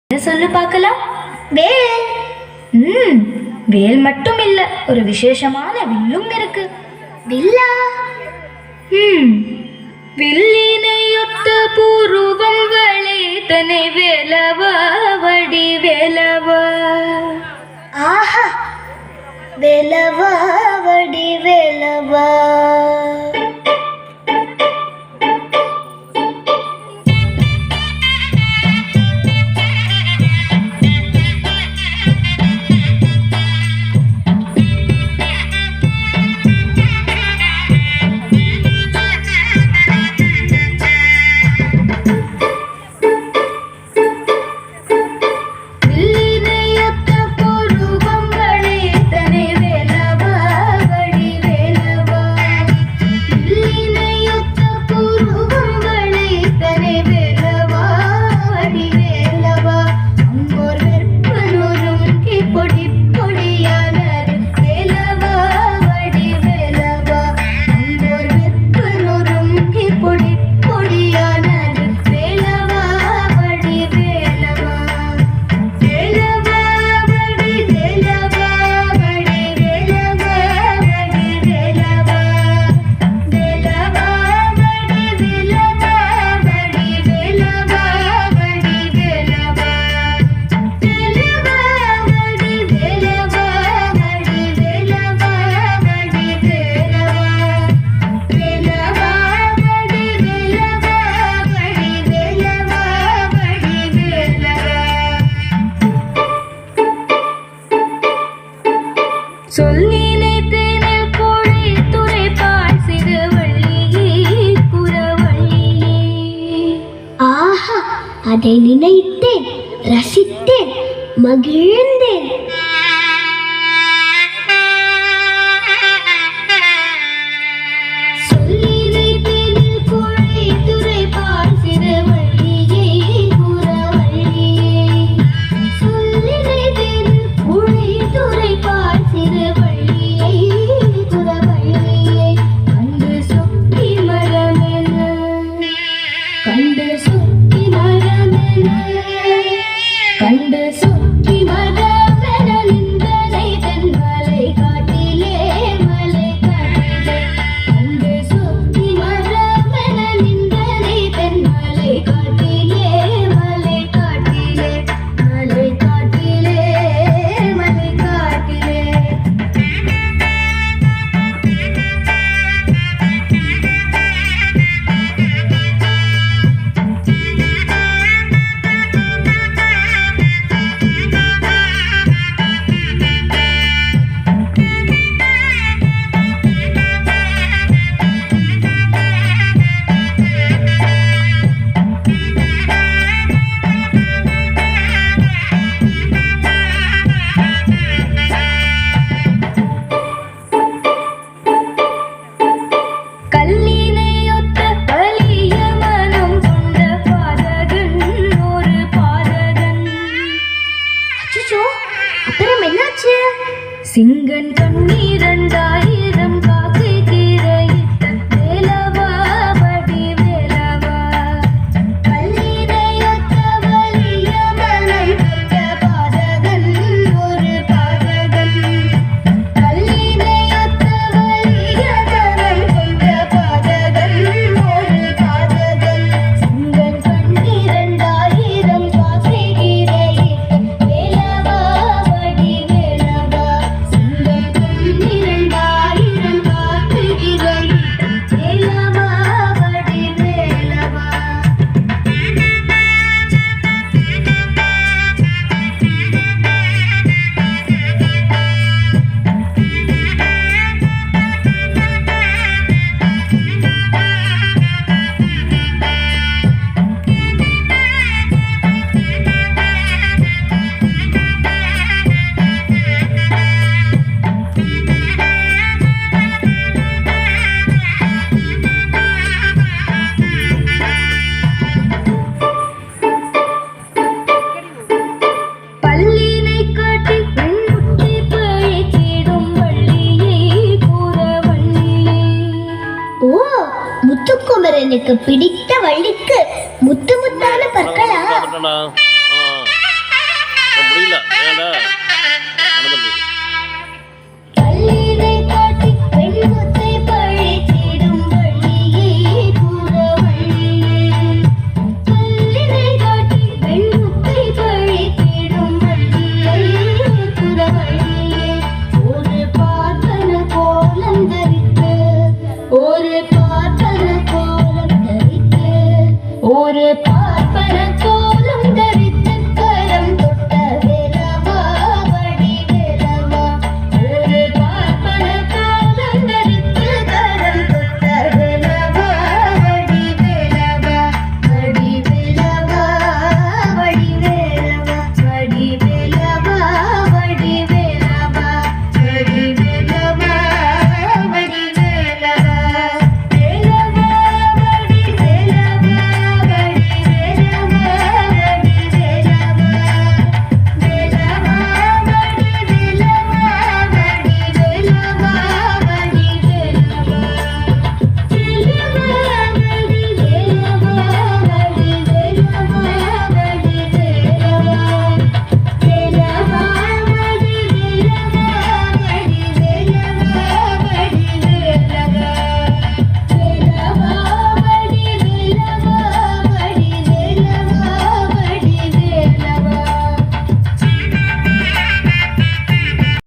என்ன சொல்லு பார்க்கலாம். வேல். வேல் மட்டும் இல்ல, ஒரு விசேஷமான வில்லும் இருக்கு. வில்லா? வில்லினையொத்த பூர்வம் வளைத்தனை வேலவா வடி வேலவா. ஆஹா, வேலவா வடி வேலவா. அதை நினைத்தேன், ரசித்தேன், மகிழ்ந்தேன். கண்டு சுற்றி மரமென நின்றனை தன் மலை காட்டிலே மலை காட்டிலே. கண்டு சுற்றி மரமென நின்றனை தன் மலை காட்டிலே மலை காட்டிலே மலை காட்டிலே மலை காட்டிலே. சிங்கன் கண்ணீரண்டாயிரம் காக்கை தீரையிட்ட வேலவா வடி வேலவா. கல்லினையொத்த வலிய மனம் கொண்ட பாதகன் ஒரு பாதகன். கல்லினையொத்த வலிய மனம் கொண்ட பாதகன் ஒரு பாதகன். சிங்கன் கண்ணீரண்டாயிரம் காக்கை தீரையிட்ட வேலவா வடி வேலவா. முத்துக்குமரனுக்கு பிடித்த வள்ளிக்கு முத்து முத்தான பற்களா? முடியல ஏன்டா